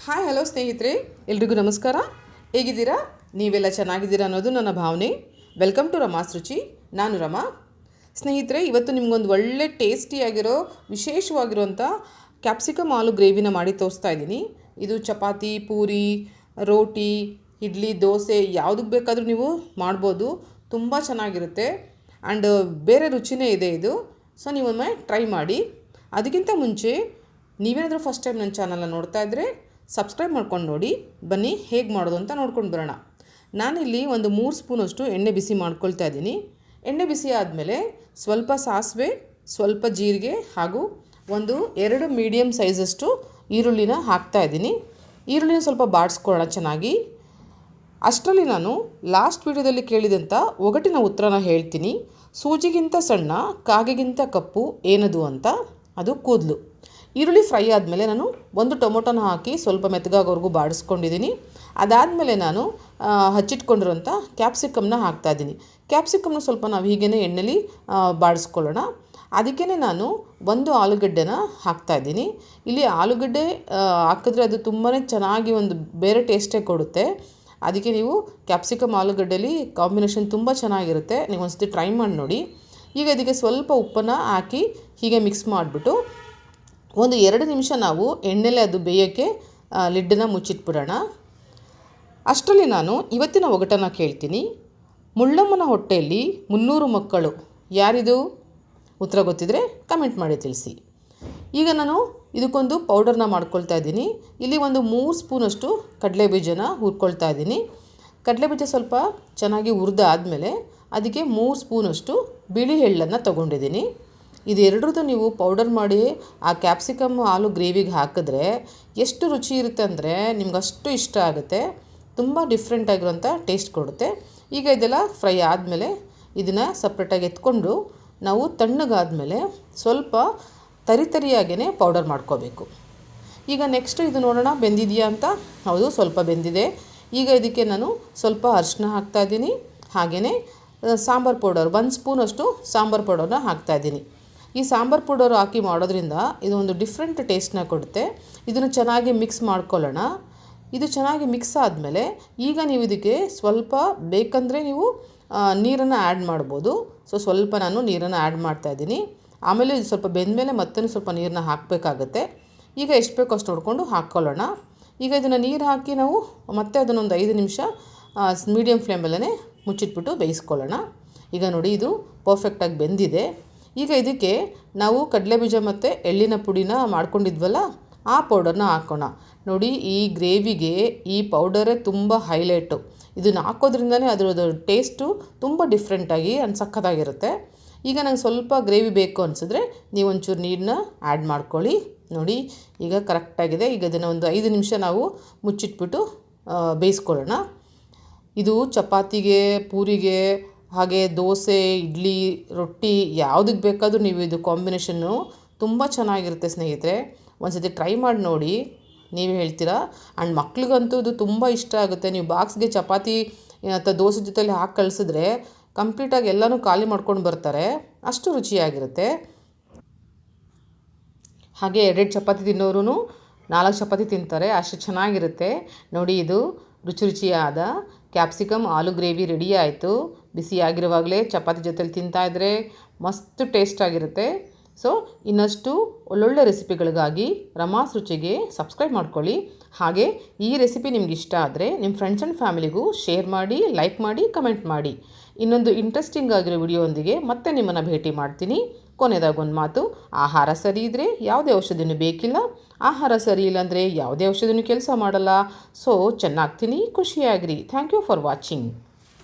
Hi hello ಸ್ನೇಹಿತರೆ, ಎಲ್ರಿಗೂ ನಮಸ್ಕಾರ. ಹೇಗಿದ್ದೀರಾ? ನೀವೆಲ್ಲ ಚೆನ್ನಾಗಿದ್ದೀರಾ ಅನ್ನೋದು ನನ್ನ ಭಾವನೆ. ವೆಲ್ಕಮ್ ಟು ರಮಾಸ್ ರುಚಿ. ನಾನು ರಮಾ. ಸ್ನೇಹಿತರೆ, ಇವತ್ತು ನಿಮಗೊಂದು ಒಳ್ಳೆ ಟೇಸ್ಟಿಯಾಗಿರೋ ವಿಶೇಷವಾಗಿರುವಂಥ ಕ್ಯಾಪ್ಸಿಕಮ್ ಆಲೂ ಗ್ರೇವಿನ ಮಾಡಿ ತೋರಿಸ್ತಾ ಇದ್ದೀನಿ. ಇದು ಚಪಾತಿ, ಪೂರಿ, ರೋಟಿ, ಇಡ್ಲಿ, ದೋಸೆ ಯಾವುದಕ್ಕೆ ಬೇಕಾದರೂ ನೀವು ಮಾಡ್ಬೋದು. ತುಂಬ ಚೆನ್ನಾಗಿರುತ್ತೆ ಆ್ಯಂಡ್ ಬೇರೆ ರುಚಿನೇ ಇದೆ ಇದು. ಸೊ ನೀವೊಮ್ಮೆ ಟ್ರೈ ಮಾಡಿ. ಅದಕ್ಕಿಂತ ಮುಂಚೆ ನೀವೇನಾದರೂ ಫಸ್ಟ್ ಟೈಮ್ ನನ್ನ ಚಾನಲ್ನ ನೋಡ್ತಾ ಇದ್ದರೆ ಸಬ್ಸ್ಕ್ರೈಬ್ ಮಾಡ್ಕೊಂಡು ನೋಡಿ. ಬನ್ನಿ ಹೇಗೆ ಮಾಡೋದು ಅಂತ ನೋಡ್ಕೊಂಡು ಬರೋಣ. ನಾನಿಲ್ಲಿ ಒಂದು 3 ಸ್ಪೂನಷ್ಟು ಎಣ್ಣೆ ಬಿಸಿ ಮಾಡ್ಕೊಳ್ತಾ ಇದ್ದೀನಿ. ಎಣ್ಣೆ ಬಿಸಿ ಆದಮೇಲೆ ಸ್ವಲ್ಪ ಸಾಸಿವೆ, ಸ್ವಲ್ಪ ಜೀರಿಗೆ ಹಾಗೂ 2 ಮೀಡಿಯಮ್ ಸೈಜಷ್ಟು ಈರುಳ್ಳಿನ ಹಾಕ್ತಾಯಿದ್ದೀನಿ. ಈರುಳ್ಳಿನ ಸ್ವಲ್ಪ ಬಾಡಿಸ್ಕೊಳ್ಳೋಣ ಚೆನ್ನಾಗಿ. ಅಷ್ಟರಲ್ಲಿ ನಾನು ಲಾಸ್ಟ್ ವಿಡಿಯೋದಲ್ಲಿ ಕೇಳಿದಂಥ ಒಗಟಿನ ಉತ್ತರನ ಹೇಳ್ತೀನಿ. ಸೂಜಿಗಿಂತ ಸಣ್ಣ, ಕಾಗೆಗಿಂತ ಕಪ್ಪು ಏನದು ಅಂತ. ಅದು ಕೂದಲು. ಈರುಳ್ಳಿ ಫ್ರೈ ಆದಮೇಲೆ ನಾನು 1 ಟೊಮೊಟೊನ ಹಾಕಿ ಸ್ವಲ್ಪ ಮೆತ್ತಗಾಗೋವರೆಗೂ ಬಾಡಿಸ್ಕೊಂಡಿದ್ದೀನಿ. ಅದಾದಮೇಲೆ ನಾನು ಹಚ್ಚಿಟ್ಕೊಂಡಿರೋಂಥ ಕ್ಯಾಪ್ಸಿಕಮ್ನ ಹಾಕ್ತಾಯಿದ್ದೀನಿ. ಕ್ಯಾಪ್ಸಿಕಮ್ನ ಸ್ವಲ್ಪ ನಾವು ಹೀಗೇ ಎಣ್ಣೆಲಿ ಬಾಡಿಸ್ಕೊಳ್ಳೋಣ. ಅದಕ್ಕೇ ನಾನು 1 ಆಲೂಗಡ್ಡೆನ ಹಾಕ್ತಾಯಿದ್ದೀನಿ. ಇಲ್ಲಿ ಆಲೂಗಡ್ಡೆ ಹಾಕಿದ್ರೆ ಅದು ತುಂಬಾ ಚೆನ್ನಾಗಿ ಒಂದು ಬೇರೆ ಟೇಸ್ಟೇ ಕೊಡುತ್ತೆ. ಅದಕ್ಕೆ ನೀವು ಕ್ಯಾಪ್ಸಿಕಮ್ ಆಲೂಗಡ್ಡೆಲಿ ಕಾಂಬಿನೇಷನ್ ತುಂಬ ಚೆನ್ನಾಗಿರುತ್ತೆ. ನೀವು ಒಂದ್ಸತಿ ಟ್ರೈ ಮಾಡಿ ನೋಡಿ. ಈಗ ಇದಕ್ಕೆ ಸ್ವಲ್ಪ ಉಪ್ಪನ್ನು ಹಾಕಿ ಹೀಗೆ ಮಿಕ್ಸ್ ಮಾಡಿಬಿಟ್ಟು 1-2 ನಿಮಿಷ ನಾವು ಎಣ್ಣೆಲೆ ಅದು ಬೇಯೋಕ್ಕೆ ಲಿಡ್ಡನ್ನು ಮುಚ್ಚಿಟ್ಬಿಡೋಣ. ಅಷ್ಟರಲ್ಲಿ ನಾನು ಇವತ್ತಿನ ಒಗಟನ್ನು ಕೇಳ್ತೀನಿ. ಮುಳ್ಳಮ್ಮನ ಹೊಟ್ಟೆಯಲ್ಲಿ 300 ಮಕ್ಕಳು ಯಾರಿದು? ಉತ್ತರ ಗೊತ್ತಿದ್ರೆ ಕಮೆಂಟ್ ಮಾಡಿ ತಿಳಿಸಿ. ಈಗ ನಾನು ಇದಕ್ಕೊಂದು ಪೌಡರ್ನ ಮಾಡ್ಕೊಳ್ತಾ ಇದ್ದೀನಿ. ಇಲ್ಲಿ 3 ಸ್ಪೂನಷ್ಟು ಕಡಲೆಬೀಜನ ಹುರ್ಕೊಳ್ತಾ ಇದ್ದೀನಿ. ಕಡಲೆಬೀಜ ಸ್ವಲ್ಪ ಚೆನ್ನಾಗಿ ಹುರಿದಾದಮೇಲೆ ಅದಕ್ಕೆ 3 ಸ್ಪೂನಷ್ಟು ಬಿಳಿ ಎಳ್ಳನ್ನು ತೊಗೊಂಡಿದ್ದೀನಿ. ಇದೆರಡರದ್ದು ನೀವು ಪೌಡರ್ ಮಾಡಿ ಆ ಕ್ಯಾಪ್ಸಿಕಮ್ ಆಲೂ ಗ್ರೇವಿಗೆ ಹಾಕಿದ್ರೆ ಎಷ್ಟು ರುಚಿ ಇರುತ್ತೆ ಅಂದರೆ ನಿಮ್ಗೆ ಅಷ್ಟು ಇಷ್ಟ ಆಗುತ್ತೆ. ತುಂಬ ಡಿಫ್ರೆಂಟಾಗಿರೋಂಥ ಟೇಸ್ಟ್ ಕೊಡುತ್ತೆ. ಈಗ ಇದೆಲ್ಲ ಫ್ರೈ ಆದಮೇಲೆ ಇದನ್ನು ಸಪ್ರೇಟಾಗಿ ಎತ್ಕೊಂಡು ನಾವು ತಣ್ಣಗಾದಮೇಲೆ ಸ್ವಲ್ಪ ತರಿಯಾಗೇ ಪೌಡರ್ ಮಾಡ್ಕೋಬೇಕು. ಈಗ ನೆಕ್ಸ್ಟ್ ಇದು ನೋಡೋಣ ಬೆಂದಿದೆಯಾ ಅಂತ. ಹೌದು, ಸ್ವಲ್ಪ ಬೆಂದಿದೆ. ಈಗ ಇದಕ್ಕೆ ನಾನು ಸ್ವಲ್ಪ ಅರಿಶಿನ ಹಾಕ್ತಾಯಿದ್ದೀನಿ. ಹಾಗೆಯೇ ಸಾಂಬಾರು ಪೌಡರ್ 1 ಸ್ಪೂನಷ್ಟು ಸಾಂಬಾರು ಪೌಡರ್ನ ಹಾಕ್ತಾಯಿದ್ದೀನಿ. ಈ ಸಾಂಬಾರು ಪೌಡರ್ ಹಾಕಿ ಮಾಡೋದ್ರಿಂದ ಇದು ಒಂದು ಡಿಫ್ರೆಂಟ್ ಟೇಸ್ಟ್ನ ಕೊಡುತ್ತೆ. ಇದನ್ನು ಚೆನ್ನಾಗಿ ಮಿಕ್ಸ್ ಮಾಡ್ಕೊಳ್ಳೋಣ. ಇದು ಚೆನ್ನಾಗಿ ಮಿಕ್ಸ್ ಆದಮೇಲೆ ಈಗ ನೀವು ಇದಕ್ಕೆ ಸ್ವಲ್ಪ ಬೇಕಂದರೆ ನೀವು ನೀರನ್ನು ಆ್ಯಡ್ ಮಾಡ್ಬೋದು. ಸೊ ಸ್ವಲ್ಪ ನಾನು ನೀರನ್ನು ಆ್ಯಡ್ ಮಾಡ್ತಾಯಿದ್ದೀನಿ. ಆಮೇಲೆ ಇದು ಸ್ವಲ್ಪ ಬೆಂದಮೇಲೆ ಮತ್ತೆ ಸ್ವಲ್ಪ ನೀರನ್ನ ಹಾಕಬೇಕಾಗತ್ತೆ. ಈಗ ಎಷ್ಟು ಬೇಕೋ ಅಷ್ಟು ನೋಡಿಕೊಂಡು ಹಾಕ್ಕೊಳ್ಳೋಣ. ಈಗ ಇದನ್ನು ನೀರು ಹಾಕಿ ನಾವು ಮತ್ತೆ ಅದನ್ನೊಂದು 5 ನಿಮಿಷ ಮೀಡಿಯಮ್ ಫ್ಲೇಮಲ್ಲೇ ಮುಚ್ಚಿಟ್ಬಿಟ್ಟು ಬೇಯಿಸ್ಕೊಳ್ಳೋಣ. ಈಗ ನೋಡಿ ಇದು ಪರ್ಫೆಕ್ಟಾಗಿ ಬೆಂದಿದೆ. ಈಗ ಇದಕ್ಕೆ ನಾವು ಕಡಲೆಬೀಜ ಮತ್ತು ಎಳ್ಳಿನ ಪುಡಿನ ಮಾಡ್ಕೊಂಡಿದ್ವಲ್ಲ, ಆ ಪೌಡರ್ನ ಹಾಕೋಣ. ನೋಡಿ, ಈ ಗ್ರೇವಿಗೆ ಈ ಪೌಡರೇ ತುಂಬ ಹೈಲೈಟು. ಇದನ್ನು ಹಾಕೋದ್ರಿಂದನೇ ಅದರದ್ದು ಟೇಸ್ಟು ತುಂಬ ಡಿಫ್ರೆಂಟಾಗಿ ಸಖತ್ತಾಗಿರುತ್ತೆ. ಈಗ ನಂಗೆ ಸ್ವಲ್ಪ ಗ್ರೇವಿ ಬೇಕು ಅನಿಸಿದ್ರೆ ನೀವು ಒಂಚೂರು ನೀರನ್ನ ಆ್ಯಡ್ ಮಾಡ್ಕೊಳ್ಳಿ. ನೋಡಿ, ಈಗ ಕರೆಕ್ಟಾಗಿದೆ. ಈಗ ಇದನ್ನು ಒಂದು 5 ನಿಮಿಷ ನಾವು ಮುಚ್ಚಿಟ್ಬಿಟ್ಟು ಬೇಯಿಸ್ಕೊಳ್ಳೋಣ. ಇದು ಚಪಾತಿಗೆ, ಪೂರಿಗೆ, ಹಾಗೆ ದೋಸೆ, ಇಡ್ಲಿ, ರೊಟ್ಟಿ ಯಾವುದಕ್ಕೆ ಬೇಕಾದರೂ ನೀವು ಇದು ಕಾಂಬಿನೇಷನ್ನು ತುಂಬ ಚೆನ್ನಾಗಿರುತ್ತೆ ಸ್ನೇಹಿತರೆ. ಒಂದ್ಸತಿ ಟ್ರೈ ಮಾಡಿ ನೋಡಿ, ನೀವೇ ಹೇಳ್ತೀರಾ. ಆ್ಯಂಡ್ ಮಕ್ಳಿಗಂತೂ ಇದು ತುಂಬ ಇಷ್ಟ ಆಗುತ್ತೆ. ನೀವು ಬಾಕ್ಸ್ಗೆ ಚಪಾತಿ ಅಥವಾ ದೋಸೆ ಜೊತೆಲಿ ಹಾಕಿ ಕಳಿಸಿದ್ರೆ ಕಂಪ್ಲೀಟಾಗಿ ಎಲ್ಲನೂ ಖಾಲಿ ಮಾಡ್ಕೊಂಡು ಬರ್ತಾರೆ. ಅಷ್ಟು ರುಚಿಯಾಗಿರುತ್ತೆ. ಹಾಗೆ 2 ಚಪಾತಿ ತಿನ್ನೋರು 4 ಚಪಾತಿ ತಿಂತಾರೆ. ಅಷ್ಟು ಚೆನ್ನಾಗಿರುತ್ತೆ. ನೋಡಿ, ಇದು ರುಚಿಯಾದ ಕ್ಯಾಪ್ಸಿಕಮ್ ಆಲೂ ಗ್ರೇವಿ ರೆಡಿ ಆಯಿತು. ಬಿಸಿಯಾಗಿರುವಾಗಲೇ ಚಪಾತಿ ಜೊತೆಲಿ ತಿಂತಾಯಿದ್ರೆ ಮಸ್ತ್ ಟೇಸ್ಟಾಗಿರುತ್ತೆ. ಸೊ ಇನ್ನಷ್ಟು ಒಳ್ಳೊಳ್ಳೆ ರೆಸಿಪಿಗಳಿಗಾಗಿ ರಮಾಸ್ ರುಚಿಗೆ ಸಬ್ಸ್ಕ್ರೈಬ್ ಮಾಡ್ಕೊಳ್ಳಿ. ಹಾಗೆ ಈ ರೆಸಿಪಿ ನಿಮ್ಗೆ ಇಷ್ಟ ಆದರೆ ನಿಮ್ಮ ಫ್ರೆಂಡ್ಸ್ ಆ್ಯಂಡ್ ಫ್ಯಾಮಿಲಿಗೂ ಶೇರ್ ಮಾಡಿ, ಲೈಕ್ ಮಾಡಿ, ಕಮೆಂಟ್ ಮಾಡಿ. ಇನ್ನೊಂದು ಇಂಟ್ರೆಸ್ಟಿಂಗ್ ಆಗಿರೋ ವಿಡಿಯೋದೊಂದಿಗೆ ಮತ್ತೆ ನಿಮ್ಮನ್ನು ಭೇಟಿ ಮಾಡ್ತೀನಿ. ಕೊನೆಯದಾಗಿ ಒಂದು ಮಾತು, ಆಹಾರ ಸರಿ ಇದ್ದರೆ ಯಾವುದೇ ಔಷಧಿನೂ ಬೇಕಿಲ್ಲ. ಆಹಾರ ಸರಿ ಇಲ್ಲ ಅಂದರೆ ಯಾವುದೇ ಔಷಧಿನೂ ಕೆಲಸ ಮಾಡಲ್ಲ. ಸೊ ಚೆನ್ನಾಗಿ ತಿನ್ನಿ, ಖುಷಿಯಾಗಿರಿ. Thank you for watching.